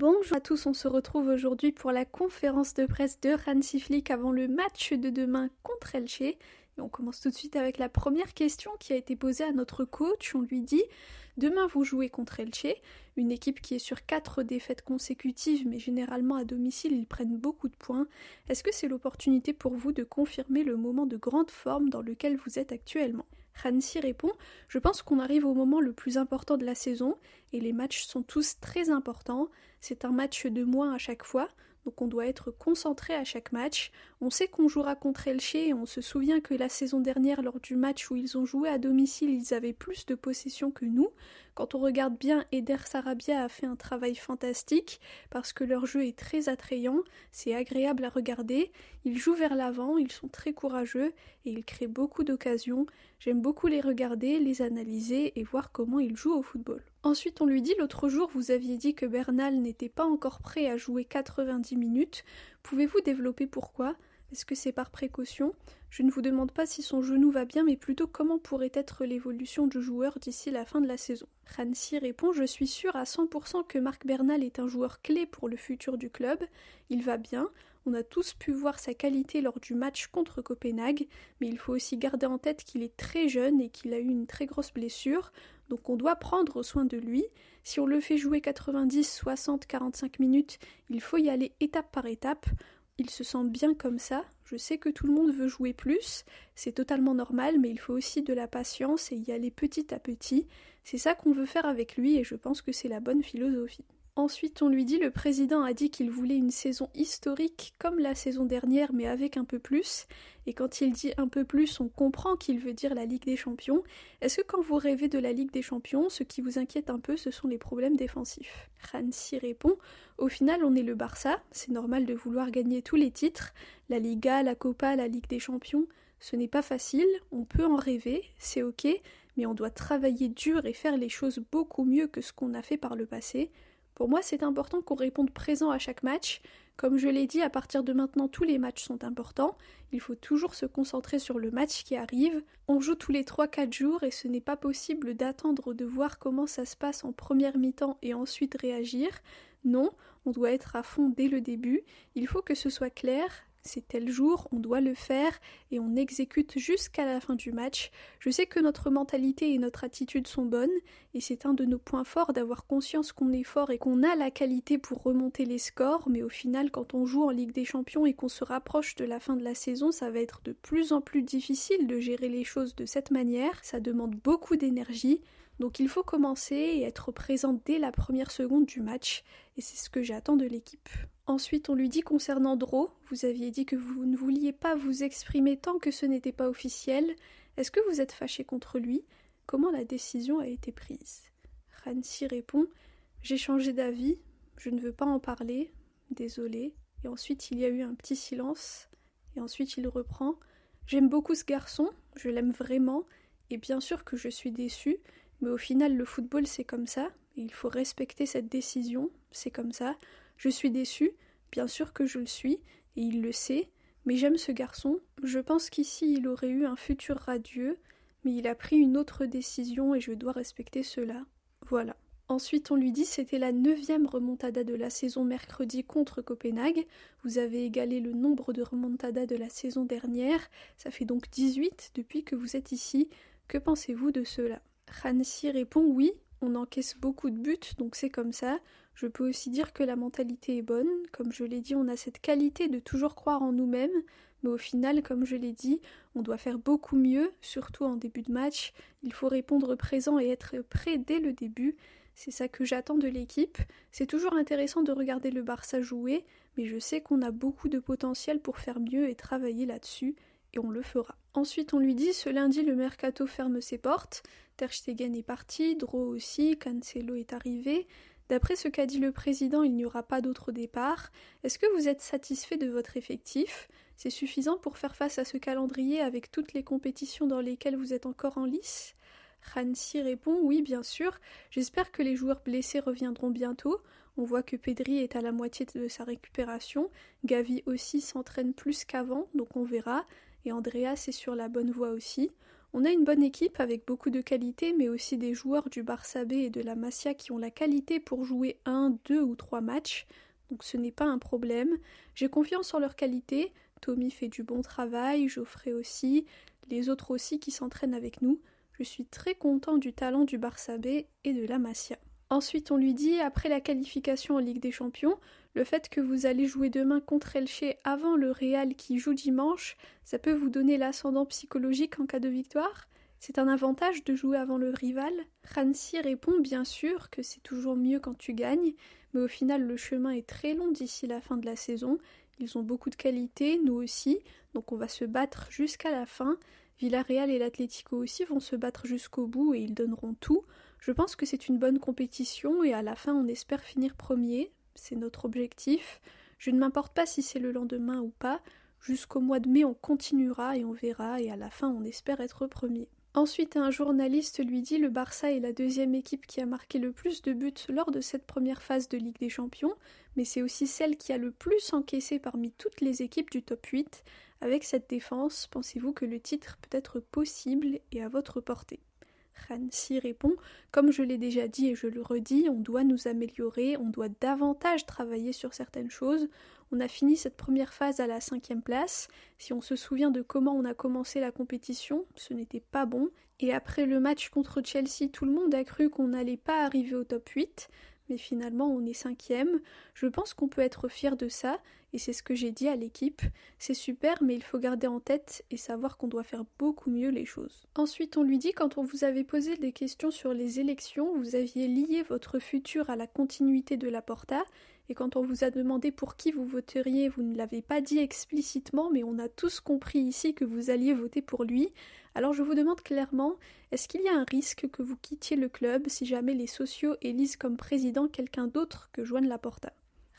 Bonjour à tous, on se retrouve aujourd'hui pour la conférence de presse de Hansi Flick avant le match de demain contre Elche. Et on commence tout de suite avec la première question qui a été posée à notre coach. On lui dit « Demain vous jouez contre Elche, une équipe qui est sur 4 défaites consécutives, mais généralement à domicile ils prennent beaucoup de points. Est-ce que c'est l'opportunité pour vous de confirmer le moment de grande forme dans lequel vous êtes actuellement ?» Hansi répond « Je pense qu'on arrive au moment le plus important de la saison et les matchs sont tous très importants. C'est un match de moins à chaque fois, donc on doit être concentré à chaque match. On sait qu'on jouera contre Elche et on se souvient que la saison dernière, lors du match où ils ont joué à domicile, ils avaient plus de possession que nous. Quand on regarde bien, Eder Sarabia a fait un travail fantastique parce que leur jeu est très attrayant, c'est agréable à regarder. Ils jouent vers l'avant, ils sont très courageux et ils créent beaucoup d'occasions. J'aime beaucoup les regarder, les analyser et voir comment ils jouent au football. » Ensuite, on lui dit « L'autre jour, vous aviez dit que Bernal n'était pas encore prêt à jouer 90 minutes. Pouvez-vous développer pourquoi ? Est-ce que c'est par précaution ? Je ne vous demande pas si son genou va bien, mais plutôt comment pourrait être l'évolution du joueur d'ici la fin de la saison. » Hansi répond « Je suis sûr à 100% que Marc Bernal est un joueur clé pour le futur du club. Il va bien. On a tous pu voir sa qualité lors du match contre Copenhague, mais il faut aussi garder en tête qu'il est très jeune et qu'il a eu une très grosse blessure. Donc on doit prendre soin de lui. Si on le fait jouer 90, 60, 45 minutes, il faut y aller étape par étape. Il se sent bien comme ça. Je sais que tout le monde veut jouer plus. C'est totalement normal, mais il faut aussi de la patience et y aller petit à petit. C'est ça qu'on veut faire avec lui et je pense que c'est la bonne philosophie. » Ensuite, on lui dit « Le président a dit qu'il voulait une saison historique comme la saison dernière, mais avec un peu plus. Et quand il dit un peu plus, on comprend qu'il veut dire la Ligue des Champions. Est-ce que quand vous rêvez de la Ligue des Champions, ce qui vous inquiète un peu, ce sont les problèmes défensifs ?» Hansi répond « Au final, on est le Barça. C'est normal de vouloir gagner tous les titres. La Liga, la Copa, la Ligue des Champions. Ce n'est pas facile. On peut en rêver. C'est ok. Mais on doit travailler dur et faire les choses beaucoup mieux que ce qu'on a fait par le passé. » Pour moi, c'est important qu'on réponde présent à chaque match. Comme je l'ai dit, à partir de maintenant, tous les matchs sont importants. Il faut toujours se concentrer sur le match qui arrive. On joue tous les 3-4 jours et ce n'est pas possible d'attendre de voir comment ça se passe en première mi-temps et ensuite réagir. Non, on doit être à fond dès le début. Il faut que ce soit clair. C'est tel jour, on doit le faire et on exécute jusqu'à la fin du match. Je sais que notre mentalité et notre attitude sont bonnes et c'est un de nos points forts d'avoir conscience qu'on est fort et qu'on a la qualité pour remonter les scores, mais au final quand on joue en Ligue des Champions et qu'on se rapproche de la fin de la saison, ça va être de plus en plus difficile de gérer les choses de cette manière. Ça demande beaucoup d'énergie. Donc il faut commencer et être présent dès la première seconde du match, et c'est ce que j'attends de l'équipe. Ensuite, on lui dit concernant Dro, vous aviez dit que vous ne vouliez pas vous exprimer tant que ce n'était pas officiel. Est-ce que vous êtes fâché contre lui ? Comment la décision a été prise ? Hansi répond « J'ai changé d'avis, je ne veux pas en parler, désolé. » Et ensuite, il y a eu un petit silence, et ensuite il reprend « J'aime beaucoup ce garçon, je l'aime vraiment, et bien sûr que je suis déçu. Mais au final, le football, c'est comme ça, et il faut respecter cette décision, c'est comme ça. Je suis déçue, bien sûr que je le suis, et il le sait, mais j'aime ce garçon. Je pense qu'ici, il aurait eu un futur radieux, mais il a pris une autre décision et je dois respecter cela. Voilà. » Ensuite, on lui dit « C'était la 9e remontada de la saison mercredi contre Copenhague. Vous avez égalé le nombre de remontadas de la saison dernière. Ça fait donc 18 depuis que vous êtes ici. Que pensez-vous de cela ?» Hansi répond « Oui, on encaisse beaucoup de buts, donc c'est comme ça. Je peux aussi dire que la mentalité est bonne. Comme je l'ai dit, on a cette qualité de toujours croire en nous-mêmes, mais au final, comme je l'ai dit, on doit faire beaucoup mieux, surtout en début de match. Il faut répondre présent et être prêt dès le début. C'est ça que j'attends de l'équipe. C'est toujours intéressant de regarder le Barça jouer, mais je sais qu'on a beaucoup de potentiel pour faire mieux et travailler là-dessus, et on le fera. » Ensuite, on lui dit « Ce lundi, le mercato ferme ses portes. Ter Stegen est parti, Dro aussi, Cancelo est arrivé. D'après ce qu'a dit le président, il n'y aura pas d'autre départ. Est-ce que vous êtes satisfait de votre effectif ? C'est suffisant pour faire face à ce calendrier avec toutes les compétitions dans lesquelles vous êtes encore en lice ? » Hansi répond « Oui, bien sûr. J'espère que les joueurs blessés reviendront bientôt. On voit que Pedri est à la moitié de sa récupération. Gavi aussi s'entraîne plus qu'avant, donc on verra. Et Andreas est sur la bonne voie aussi. On a une bonne équipe avec beaucoup de qualité, mais aussi des joueurs du Barça B et de la Masia qui ont la qualité pour jouer 1, 2 ou 3 matchs, donc ce n'est pas un problème. J'ai confiance en leur qualité, Tommy fait du bon travail, Geoffrey aussi, les autres aussi qui s'entraînent avec nous. Je suis très content du talent du Barça B et de la Masia. Ensuite, on lui dit, après la qualification en Ligue des Champions, le fait que vous allez jouer demain contre Elche avant le Real qui joue dimanche, ça peut vous donner l'ascendant psychologique en cas de victoire? C'est un avantage de jouer avant le rival? Hansi répond bien sûr que c'est toujours mieux quand tu gagnes, mais au final le chemin est très long d'ici la fin de la saison. Ils ont beaucoup de qualité, nous aussi, donc on va se battre jusqu'à la fin. Villarreal et l'Atlético aussi vont se battre jusqu'au bout et ils donneront tout. Je pense que c'est une bonne compétition et à la fin on espère finir premier, c'est notre objectif. Je ne m'importe pas si c'est le lendemain ou pas, jusqu'au mois de mai on continuera et on verra et à la fin on espère être premier. Ensuite un journaliste lui dit le Barça est la deuxième équipe qui a marqué le plus de buts lors de cette première phase de Ligue des Champions, mais c'est aussi celle qui a le plus encaissé parmi toutes les équipes du top 8. Avec cette défense, pensez-vous que le titre peut être possible et à votre portée? Hansi répond, comme je l'ai déjà dit et je le redis, on doit nous améliorer, on doit davantage travailler sur certaines choses. On a fini cette première phase à la 5e place. Si on se souvient de comment on a commencé la compétition, ce n'était pas bon. Et après le match contre Chelsea, tout le monde a cru qu'on n'allait pas arriver au top 8. Mais finalement on est 5e. Je pense qu'on peut être fier de ça, et c'est ce que j'ai dit à l'équipe. C'est super, mais il faut garder en tête et savoir qu'on doit faire beaucoup mieux les choses. Ensuite on lui dit, quand on vous avait posé des questions sur les élections, vous aviez lié votre futur à la continuité de la Porta, et quand on vous a demandé pour qui vous voteriez, vous ne l'avez pas dit explicitement, mais on a tous compris ici que vous alliez voter pour lui. Alors je vous demande clairement, est-ce qu'il y a un risque que vous quittiez le club si jamais les sociaux élisent comme président quelqu'un d'autre que Joan Laporta?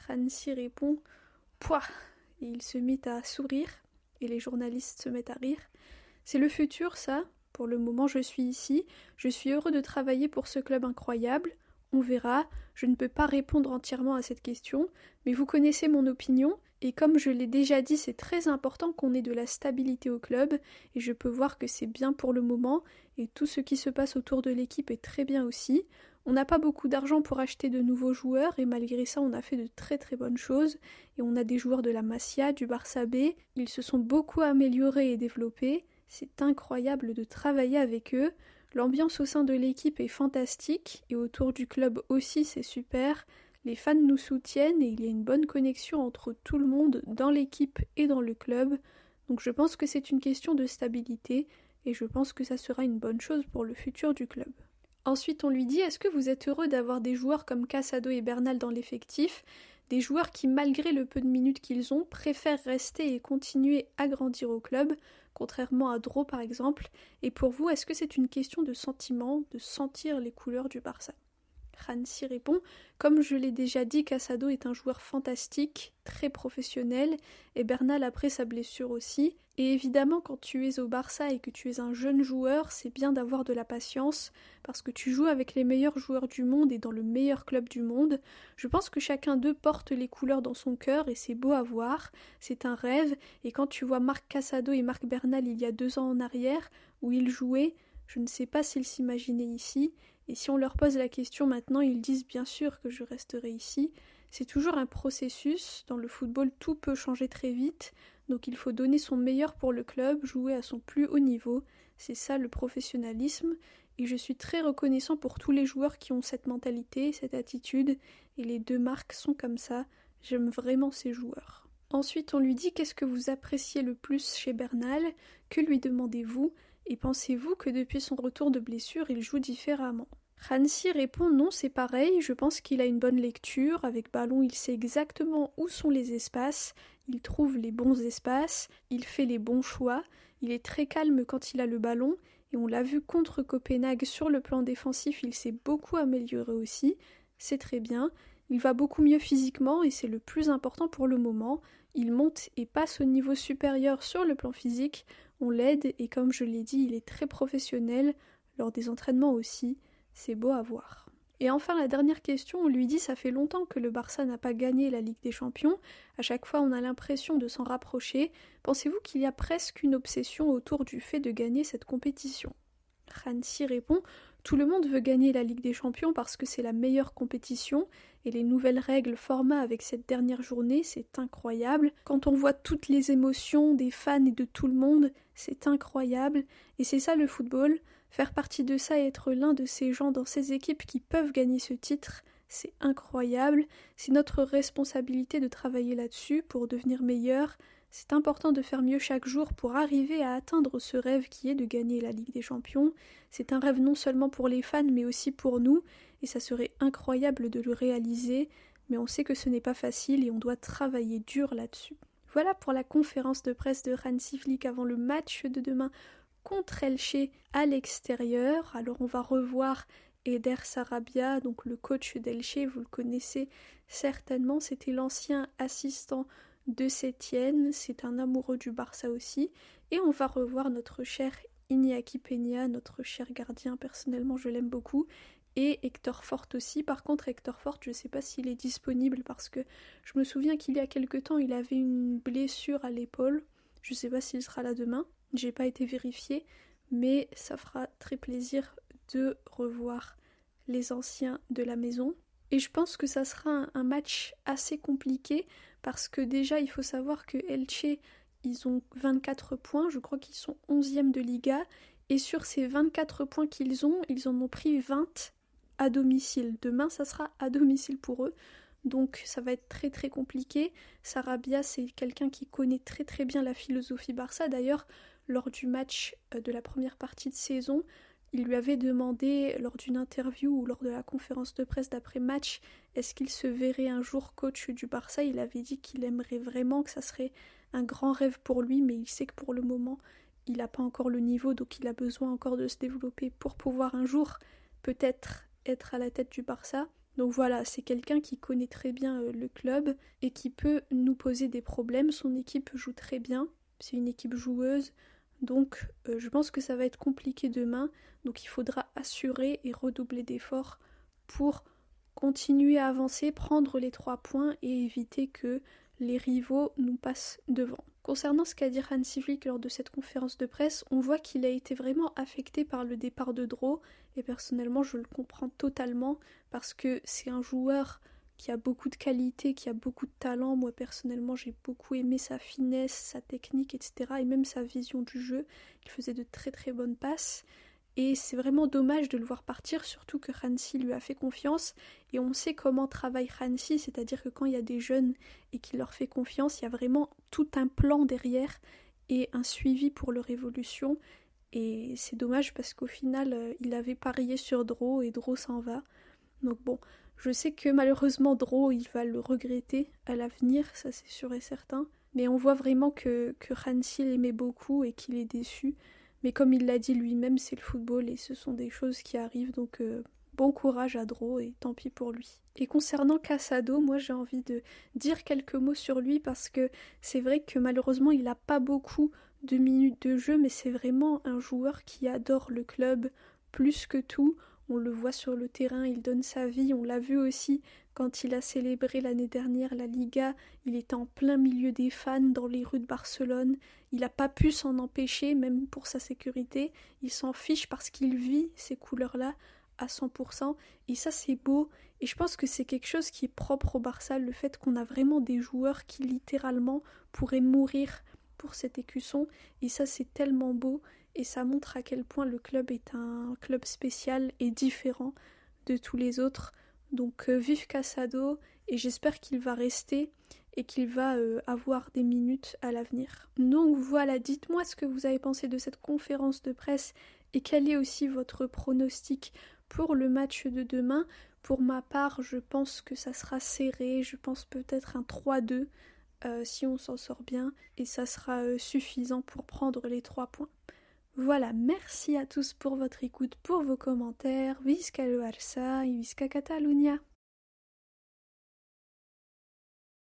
Hansi répond « Pouah !» et il se mit à sourire, et les journalistes se mettent à rire. C'est le futur, ça. Pour le moment, je suis ici. Je suis heureux de travailler pour ce club incroyable. On verra. Je ne peux pas répondre entièrement à cette question, mais vous connaissez mon opinion, et comme je l'ai déjà dit, c'est très important qu'on ait de la stabilité au club, et je peux voir que c'est bien pour le moment, et tout ce qui se passe autour de l'équipe est très bien aussi. On n'a pas beaucoup d'argent pour acheter de nouveaux joueurs, et malgré ça, on a fait de très très bonnes choses, et on a des joueurs de la Masia, du Barça B, ils se sont beaucoup améliorés et développés, c'est incroyable de travailler avec eux. L'ambiance au sein de l'équipe est fantastique et autour du club aussi c'est super. Les fans nous soutiennent et il y a une bonne connexion entre tout le monde dans l'équipe et dans le club. Donc je pense que c'est une question de stabilité et je pense que ça sera une bonne chose pour le futur du club. Ensuite on lui dit, est-ce que vous êtes heureux d'avoir des joueurs comme Casado et Bernal dans l'effectif, des joueurs qui malgré le peu de minutes qu'ils ont préfèrent rester et continuer à grandir au club, contrairement à Dro par exemple, et pour vous est-ce que c'est une question de sentiment, de sentir les couleurs du Barça? Hansi répond, comme je l'ai déjà dit, Casado est un joueur fantastique, très professionnel, et Bernal après sa blessure aussi, et évidemment quand tu es au Barça et que tu es un jeune joueur, c'est bien d'avoir de la patience, parce que tu joues avec les meilleurs joueurs du monde et dans le meilleur club du monde. Je pense que chacun d'eux porte les couleurs dans son cœur et c'est beau à voir, c'est un rêve, et quand tu vois Marc Casado et Marc Bernal il y a 2 ans en arrière, où ils jouaient, je ne sais pas s'ils s'imaginaient ici, et si on leur pose la question maintenant, ils disent bien sûr que je resterai ici. C'est toujours un processus, dans le football tout peut changer très vite, donc il faut donner son meilleur pour le club, jouer à son plus haut niveau, c'est ça le professionnalisme, et je suis très reconnaissant pour tous les joueurs qui ont cette mentalité, cette attitude, et les 2 marques sont comme ça, j'aime vraiment ces joueurs. Ensuite on lui dit qu'est-ce que vous appréciez le plus chez Bernal, que lui demandez-vous, et pensez-vous que depuis son retour de blessure, il joue différemment? Hansi répond non, c'est pareil, je pense qu'il a une bonne lecture, avec ballon il sait exactement où sont les espaces, il trouve les bons espaces, il fait les bons choix, il est très calme quand il a le ballon, et on l'a vu contre Copenhague sur le plan défensif, il s'est beaucoup amélioré aussi, c'est très bien, il va beaucoup mieux physiquement et c'est le plus important pour le moment, il monte et passe au niveau supérieur sur le plan physique, on l'aide et comme je l'ai dit, il est très professionnel, lors des entraînements aussi, c'est beau à voir. Et enfin, la dernière question, on lui dit ça fait longtemps que le Barça n'a pas gagné la Ligue des Champions, à chaque fois on a l'impression de s'en rapprocher. Pensez-vous qu'il y a presque une obsession autour du fait de gagner cette compétition? Hansi répond tout le monde veut gagner la Ligue des Champions parce que c'est la meilleure compétition et les nouvelles règles format avec cette dernière journée, c'est incroyable. Quand on voit toutes les émotions des fans et de tout le monde, c'est incroyable. Et c'est ça le football, faire partie de ça et être l'un de ces gens dans ces équipes qui peuvent gagner ce titre, c'est incroyable. C'est notre responsabilité de travailler là-dessus pour devenir meilleur. C'est important de faire mieux chaque jour pour arriver à atteindre ce rêve qui est de gagner la Ligue des Champions. C'est un rêve non seulement pour les fans mais aussi pour nous et ça serait incroyable de le réaliser, mais on sait que ce n'est pas facile et on doit travailler dur là-dessus. Voilà pour la conférence de presse de Hansi Flick avant le match de demain contre Elche à l'extérieur. Alors on va revoir Eder Sarabia, donc le coach d'Elche, vous le connaissez certainement, c'était l'ancien assistant de Sétienne, c'est un amoureux du Barça aussi, et on va revoir notre cher Iñaki Peña, notre cher gardien, personnellement je l'aime beaucoup, et Hector Fort aussi. Par contre Hector Fort, je ne sais pas s'il est disponible parce que je me souviens qu'il y a quelque temps il avait une blessure à l'épaule, je ne sais pas s'il sera là demain, j'ai pas été vérifié, mais ça fera très plaisir de revoir les anciens de la maison. Et je pense que ça sera un match assez compliqué parce que déjà il faut savoir que Elche, ils ont 24 points, je crois qu'ils sont 11e de Liga, et sur ces 24 points qu'ils ont, ils en ont pris 20 à domicile. Demain ça sera à domicile pour eux, donc ça va être très très compliqué. Sarabia c'est quelqu'un qui connaît très très bien la philosophie Barça, d'ailleurs lors du match de la première partie de saison, il lui avait demandé lors d'une interview ou lors de la conférence de presse d'après-match est-ce qu'il se verrait un jour coach du Barça. Il avait dit qu'il aimerait vraiment, que ça serait un grand rêve pour lui, mais il sait que pour le moment il n'a pas encore le niveau, donc il a besoin encore de se développer pour pouvoir un jour peut-être être à la tête du Barça. Donc voilà, c'est quelqu'un qui connaît très bien le club et qui peut nous poser des problèmes. Son équipe joue très bien, c'est une équipe joueuse. Donc je pense que ça va être compliqué demain, donc il faudra assurer et redoubler d'efforts pour continuer à avancer, prendre les 3 points et éviter que les rivaux nous passent devant. Concernant ce qu'a dit Hansi Flick lors de cette conférence de presse, on voit qu'il a été vraiment affecté par le départ de Drot, et personnellement je le comprends totalement parce que c'est un joueur qui a beaucoup de qualité, qui a beaucoup de talent. Moi personnellement j'ai beaucoup aimé sa finesse, sa technique, etc. et même sa vision du jeu. Il faisait de très très bonnes passes et c'est vraiment dommage de le voir partir, surtout que Hansi lui a fait confiance et on sait comment travaille Hansi, c'est-à-dire que quand il y a des jeunes et qu'il leur fait confiance, il y a vraiment tout un plan derrière et un suivi pour leur évolution. Et c'est dommage parce qu'au final il avait parié sur Drot et Drot s'en va. Donc bon, je sais que malheureusement Drot il va le regretter à l'avenir, ça c'est sûr et certain. Mais on voit vraiment que Hansi l'aimait beaucoup et qu'il est déçu. Mais comme il l'a dit lui-même, c'est le football et ce sont des choses qui arrivent. Donc bon courage à Drot et tant pis pour lui. Et concernant Casado, moi j'ai envie de dire quelques mots sur lui parce que c'est vrai que malheureusement il n'a pas beaucoup de minutes de jeu, mais c'est vraiment un joueur qui adore le club plus que tout. On le voit sur le terrain, il donne sa vie, on l'a vu aussi quand il a célébré l'année dernière la Liga, il était en plein milieu des fans dans les rues de Barcelone, il n'a pas pu s'en empêcher, même pour sa sécurité, il s'en fiche parce qu'il vit ces couleurs-là à 100%, et ça c'est beau, et je pense que c'est quelque chose qui est propre au Barça, le fait qu'on a vraiment des joueurs qui littéralement pourraient mourir pour cet écusson, et ça c'est tellement beau, et ça montre à quel point le club est un club spécial et différent de tous les autres. Donc vive Casado, et j'espère qu'il va rester et qu'il va avoir des minutes à l'avenir. Donc voilà, dites-moi ce que vous avez pensé de cette conférence de presse et quel est aussi votre pronostic pour le match de demain. Pour ma part, je pense que ça sera serré, je pense peut-être un 3-2 si on s'en sort bien, et ça sera suffisant pour prendre les 3 points. Voilà, merci à tous pour votre écoute, pour vos commentaires. Visca le Barça et Visca Catalunya.